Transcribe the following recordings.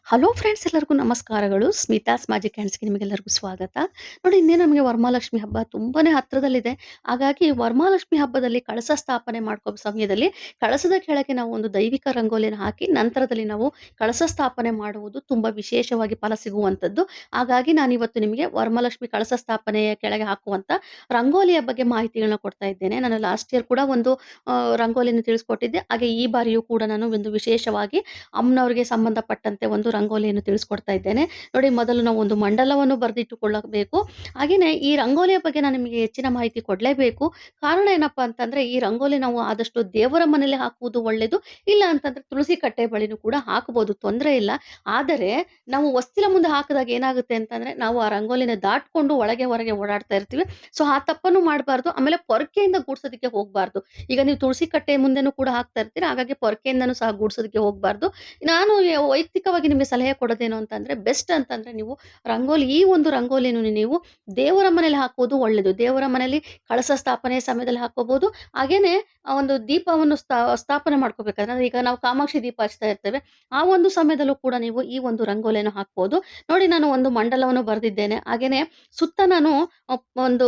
Hello friends, ಎಲ್ಲರಿಗೂ ನಮಸ್ಕಾರಗಳು. Smitha's magic ಹ್ಯಾಂಡ್ಸ್‌ಗೆ ನಿಮಗೆಲ್ಲರಿಗೂ ಸ್ವಾಗತ. ನೋಡಿ, ಇನ್ನೇನು ನಮಗೆ ವರಮಹಾಲಕ್ಷ್ಮಿ ಹಬ್ಬ ತುಂಬಾನೇ ಹತ್ತಿರದಲ್ಲಿದೆ. ಹಾಗಾಗಿ ವರಮಹಾಲಕ್ಷ್ಮಿ ಹಬ್ಬದಲ್ಲಿ ಕಳಸ ಸ್ಥಾಪನೆ ಮಾಡ್ಕೋ ಸಮಯದಲ್ಲಿ ಕಳಸದ ಕೆಳಗೆ ನಾವು ಒಂದು ದೈವಿಕ ರಂಗೋಲಿನ ಹಾಕಿ ನಂತರದಲ್ಲಿ ನಾವು ಕಳಸ ಸ್ಥಾಪನೆ ಮಾಡುವುದು ತುಂಬಾ ವಿಶೇಷವಾಗಿ ಫಲ ಸಿಗುವಂಥದ್ದು. ಹಾಗಾಗಿ ನಾನಿವತ್ತು ನಿಮಗೆ ವರಮಹಾಲಕ್ಷ್ಮಿ ಕಳಸ ಸ್ಥಾಪನೆಯ ಕೆಳಗೆ ಹಾಕುವಂತ ರಂಗೋಲಿಯ ಬಗ್ಗೆ ಮಾಹಿತಿಗಳನ್ನ ಕೊಡ್ತಾ ಇದ್ದೇನೆ. ನಾನು ಲಾಸ್ಟ್ ಇಯರ್ ಕೂಡ ಒಂದು ರಂಗೋಲಿನ ತಿಳಿಸ್ಕೊಟ್ಟಿದ್ದೆ. ಹಾಗೆ ಈ ಬಾರಿಯೂ ಕೂಡ ನಾನು ಒಂದು ವಿಶೇಷವಾಗಿ ಅಮ್ಮನವರಿಗೆ ಸಂಬಂಧಪಟ್ಟಂತೆ ಒಂದು ರಂಗೋಲಿಯನ್ನು ತಿಳಿಸ್ಕೊಡ್ತಾ ಇದ್ದೇನೆ. ನೋಡಿ, ಮೊದಲು ನಾವು ಒಂದು ಮಂಡಲವನ್ನು ಬರೆದಿಟ್ಟುಕೊಳ್ಳಬೇಕು. ಹಾಗೇನೆ ಈ ರಂಗೋಲಿಯ ಬಗ್ಗೆ ನಾನು ನಿಮಗೆ ಹೆಚ್ಚಿನ ಮಾಹಿತಿ ಕೊಡಲೇಬೇಕು. ಕಾರಣ ಏನಪ್ಪಾ ಅಂತಂದ್ರೆ, ಈ ರಂಗೋಲಿ ನಾವು ಆದಷ್ಟು ದೇವರ ಮನೆಯಲ್ಲಿ ಹಾಕುವುದು ಒಳ್ಳೆಯದು. ಇಲ್ಲ ಅಂತಂದ್ರೆ ತುಳಸಿ ಕಟ್ಟೆ ಬಳಿನೂ ಕೂಡ ಹಾಕಬಹುದು, ತೊಂದರೆ ಇಲ್ಲ. ಆದರೆ ನಾವು ಹೊಸ್ತಿಲ ಮುಂದೆ ಹಾಕಿದಾಗ ಏನಾಗುತ್ತೆ ಅಂತಂದ್ರೆ, ನಾವು ಆ ರಂಗೋಲಿನ ದಾಟ್ಕೊಂಡು ಒಳಗೆ ಹೊರಗೆ ಓಡಾಡ್ತಾ ಇರ್ತೀವಿ. ಸೊ ಆ ತಪ್ಪನ್ನು ಮಾಡಬಾರ್ದು. ಆಮೇಲೆ ಪೊರಕೆಯಿಂದ ಗೂಡ್ಸೋದಕ್ಕೆ ಹೋಗಬಾರ್ದು. ಈಗ ನೀವು ತುಳಸಿ ಕಟ್ಟೆ ಮುಂದೆನೂ ಕೂಡ ಹಾಕ್ತಾ ಇರ್ತೀರ, ಹಾಗಾಗಿ ಪೊರಕೆಯಿಂದನೂ ಸಹ ಗೂಡ್ಸೋದಕ್ಕೆ ಹೋಗಬಾರ್ದು. ನಾನು ವೈಯಕ್ತಿಕವಾಗಿ ನಿಮಗೆ ಸಲಹೆ ಕೊಡೋದೇನು ಅಂತಂದ್ರೆ, ಬೆಸ್ಟ್ ಅಂತಂದ್ರೆ ನೀವು ಈ ಒಂದು ರಂಗೋಲಿಯನ್ನು ನೀವು ದೇವರ ಮನೇಲಿ ಹಾಕುವುದು ಒಳ್ಳೆಯದು. ದೇವರ ಮನೆಯಲ್ಲಿ ಕಳಸ ಸ್ಥಾಪನೆ ಸಮಯದಲ್ಲಿ ಹಾಕೋಬಹುದು. ಹಾಗೇನೆ ಆ ಒಂದು ದೀಪವನ್ನು ಸ್ಥಾಪನೆ ಮಾಡ್ಕೋಬೇಕಾದ್ರೆ, ಅಂದ್ರೆ ಈಗ ನಾವು ಕಾಮಾಕ್ಷಿ ದೀಪ ಹಚ್ತಾ ಇರ್ತೇವೆ, ಆ ಒಂದು ಸಮಯದಲ್ಲೂ ಕೂಡ ನೀವು ಈ ಒಂದು ರಂಗೋಲಿಯನ್ನು ಹಾಕ್ಬೋದು. ನೋಡಿ, ನಾನು ಒಂದು ಮಂಡಲವನ್ನು ಬರೆದಿದ್ದೇನೆ. ಹಾಗೇನೆ ಸುತ್ತ ನಾನು ಒಂದು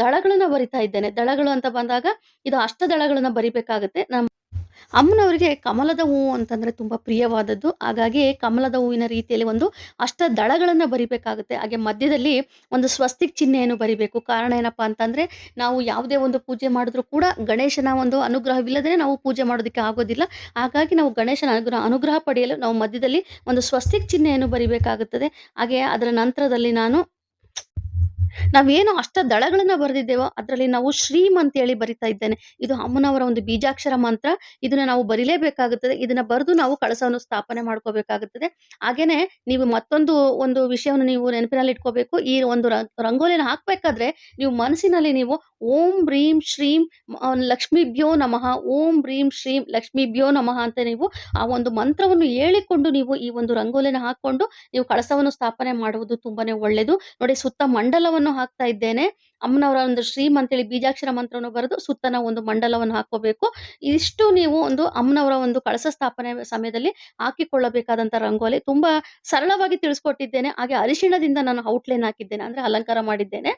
ದಳಗಳನ್ನ ಬರಿತಾ ಇದ್ದೇನೆ. ದಳಗಳು ಅಂತ ಬಂದಾಗ ಇದು ಅಷ್ಟದಳಗಳನ್ನ ಬರಿಬೇಕಾಗುತ್ತೆ. ಅಮ್ಮನವರಿಗೆ ಕಮಲದ ಹೂವು ಅಂತಂದ್ರೆ ತುಂಬಾ ಪ್ರಿಯವಾದದ್ದು. ಹಾಗಾಗಿ ಕಮಲದ ಹೂವಿನ ರೀತಿಯಲ್ಲಿ ಒಂದು ಅಷ್ಟ ದಳಗಳನ್ನ ಬರಿಬೇಕಾಗುತ್ತೆ. ಹಾಗೆ ಮಧ್ಯದಲ್ಲಿ ಒಂದು ಸ್ವಸ್ತಿಕ್ ಚಿಹ್ನೆಯನ್ನು ಬರಿಬೇಕು. ಕಾರಣ ಏನಪ್ಪಾ ಅಂತಂದ್ರೆ, ನಾವು ಯಾವುದೇ ಒಂದು ಪೂಜೆ ಮಾಡಿದ್ರು ಕೂಡ ಗಣೇಶನ ಒಂದು ಅನುಗ್ರಹವಿಲ್ಲದೆ ನಾವು ಪೂಜೆ ಮಾಡೋದಕ್ಕೆ ಆಗೋದಿಲ್ಲ. ಹಾಗಾಗಿ ನಾವು ಗಣೇಶನ ಅನುಗ್ರಹ ಪಡೆಯಲು ನಾವು ಮಧ್ಯದಲ್ಲಿ ಒಂದು ಸ್ವಸ್ತಿಕ್ ಚಿಹ್ನೆಯನ್ನು ಬರಿಬೇಕಾಗುತ್ತದೆ. ಹಾಗೆ ಅದರ ನಂತರದಲ್ಲಿ ನಾವೇನು ಅಷ್ಟ ದಳಗಳನ್ನ ಬರೆದಿದ್ದೇವೋ ಅದರಲ್ಲಿ ನಾವು ಶ್ರೀಮ್ ಅಂತ ಹೇಳಿ ಬರಿತಾ ಇದ್ದೇನೆ. ಇದು ಅಮ್ಮನವರ ಒಂದು ಬೀಜಾಕ್ಷರ ಮಂತ್ರ. ಇದನ್ನ ನಾವು ಬರಿಲೇಬೇಕಾಗುತ್ತದೆ. ಇದನ್ನ ಬರೆದು ನಾವು ಕಳಸವನ್ನು ಸ್ಥಾಪನೆ ಮಾಡ್ಕೋಬೇಕಾಗುತ್ತದೆ. ಹಾಗೇನೆ ನೀವು ಮತ್ತೊಂದು ಒಂದು ವಿಷಯವನ್ನು ನೀವು ನೆನಪಿನಲ್ಲಿ ಇಟ್ಕೋಬೇಕು. ಈ ಒಂದು ರಂಗೋಲಿನ ಹಾಕ್ಬೇಕಾದ್ರೆ ನೀವು ಮನಸ್ಸಿನಲ್ಲಿ ನೀವು ಓಂ ಬ್ರೀಂ ಶ್ರೀಂ ಲಕ್ಷ್ಮೀಭ್ಯೋ ನಮಃ, ಓಂ ಬ್ರೀಂ ಶ್ರೀಂ ಲಕ್ಷ್ಮೀಭ್ಯೋ ನಮಃ ಅಂತ ನೀವು ಆ ಒಂದು ಮಂತ್ರವನ್ನು ಹೇಳಿಕೊಂಡು ನೀವು ಈ ಒಂದು ರಂಗೋಲಿನ ಹಾಕೊಂಡು ನೀವು ಕಳಸವನ್ನು ಸ್ಥಾಪನೆ ಮಾಡುವುದು ತುಂಬಾನೇ ಒಳ್ಳೆಯದು. ನೋಡಿ, ಸುತ್ತ ಮಂಡಲವನ್ನು ಹಾಕ್ತಾ ಇದ್ದೇನೆ. ಅಮ್ಮನವರ ಒಂದು ಶ್ರೀಮ್ ಅಂತೇಳಿ ಬೀಜಾಕ್ಷರ ಮಂತ್ರವನ್ನು ಬರೆದು ಸುತ್ತ ನಾವು ಒಂದು ಮಂಡಲವನ್ನು ಹಾಕೋಬೇಕು. ಇಷ್ಟು ನೀವು ಒಂದು ಅಮ್ಮನವರ ಒಂದು ಕಳಸ ಸ್ಥಾಪನೆ ಸಮಯದಲ್ಲಿ ಹಾಕಿಕೊಳ್ಳಬೇಕಾದಂತ ರಂಗೋಲಿ. ತುಂಬಾ ಸರಳವಾಗಿ ತಿಳಿಸ್ಕೊಟ್ಟಿದ್ದೇನೆ. ಹಾಗೆ ಅರಿಶಿಣದಿಂದ ನಾನು ಔಟ್ಲೈನ್ ಹಾಕಿದ್ದೇನೆ, ಅಂದ್ರೆ ಅಲಂಕಾರ ಮಾಡಿದ್ದೇನೆ.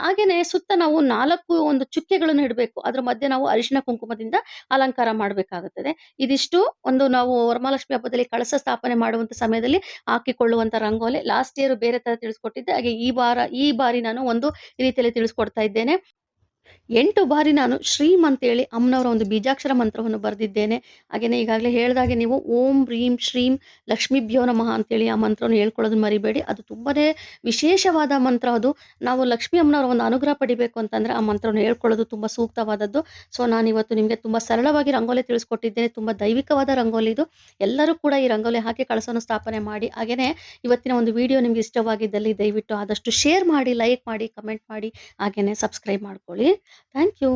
ಹಾಗೇನೆ ಸುತ್ತ ನಾವು 4 ಒಂದು ಚುಕ್ಕೆಗಳನ್ನು ಇಡಬೇಕು. ಅದ್ರ ಮಧ್ಯೆ ನಾವು ಅರಿಶಿಣ ಕುಂಕುಮದಿಂದ ಅಲಂಕಾರ ಮಾಡಬೇಕಾಗುತ್ತದೆ. ಇದಿಷ್ಟು ಒಂದು ನಾವು ವರಮಹಾಲಕ್ಷ್ಮಿ ಹಬ್ಬದಲ್ಲಿ ಕಳಸ ಸ್ಥಾಪನೆ ಮಾಡುವಂತ ಸಮಯದಲ್ಲಿ ಹಾಕಿಕೊಳ್ಳುವಂತ ರಂಗೋಲಿ. ಲಾಸ್ಟ್ ಇಯರ್ ಬೇರೆ ತರ ತಿಳಿಸ್ಕೊಟ್ಟಿದ್ದೆ. ಹಾಗೆ ಈ ಬಾರಿ ನಾನು ಒಂದು ರೀತಿಯಲ್ಲಿ ತಿಳಿಸ್ಕೊಡ್ತಾ ಇದ್ದೇನೆ. 8 ಬಾರಿ ನಾನು ಶ್ರೀಮ್ ಅಂತೇಳಿ ಅಮ್ಮನವರ ಒಂದು ಬೀಜಾಕ್ಷರ ಮಂತ್ರವನ್ನು ಬರೆದಿದ್ದೇನೆ. ಹಾಗೇನೆ ಈಗಾಗಲೇ ಹೇಳ್ದಾಗೆ ನೀವು ಓಂ ಹ್ರೀಂ ಶ್ರೀಂ ಲಕ್ಷ್ಮೀಭ್ಯೋ ನಮಃ ಅಂತೇಳಿ ಆ ಮಂತ್ರವನ್ನು ಹೇಳ್ಕೊಳ್ಳೋದನ್ನ ಮರಿಬೇಡಿ. ಅದು ತುಂಬಾನೇ ವಿಶೇಷವಾದ ಮಂತ್ರ ಅದು. ನಾವು ಲಕ್ಷ್ಮೀ ಅಮ್ಮನವರ ಒಂದು ಅನುಗ್ರಹ ಪಡಿಬೇಕು ಅಂತಂದ್ರೆ ಆ ಮಂತ್ರವನ್ನು ಹೇಳ್ಕೊಳ್ಳೋದು ತುಂಬಾ ಸೂಕ್ತವಾದದ್ದು. ಸೊ ನಾನಿವತ್ತು ನಿಮಗೆ ತುಂಬಾ ಸರಳವಾಗಿ ರಂಗೋಲಿ ತಿಳಿಸ್ಕೊಟ್ಟಿದ್ದೇನೆ. ತುಂಬಾ ದೈವಿಕವಾದ ರಂಗೋಲಿ ಇದು. ಎಲ್ಲರೂ ಕೂಡ ಈ ರಂಗೋಲಿ ಹಾಕಿ ಕಳಸವನ್ನು ಸ್ಥಾಪನೆ ಮಾಡಿ. ಹಾಗೇನೆ ಇವತ್ತಿನ ಒಂದು ವಿಡಿಯೋ ನಿಮ್ಗೆ ಇಷ್ಟವಾಗಿದ್ದಲ್ಲಿ ದಯವಿಟ್ಟು ಆದಷ್ಟು ಶೇರ್ ಮಾಡಿ, ಲೈಕ್ ಮಾಡಿ, ಕಮೆಂಟ್ ಮಾಡಿ, ಹಾಗೇನೆ ಸಬ್ಸ್ಕ್ರೈಬ್ ಮಾಡ್ಕೊಳ್ಳಿ. Thank you.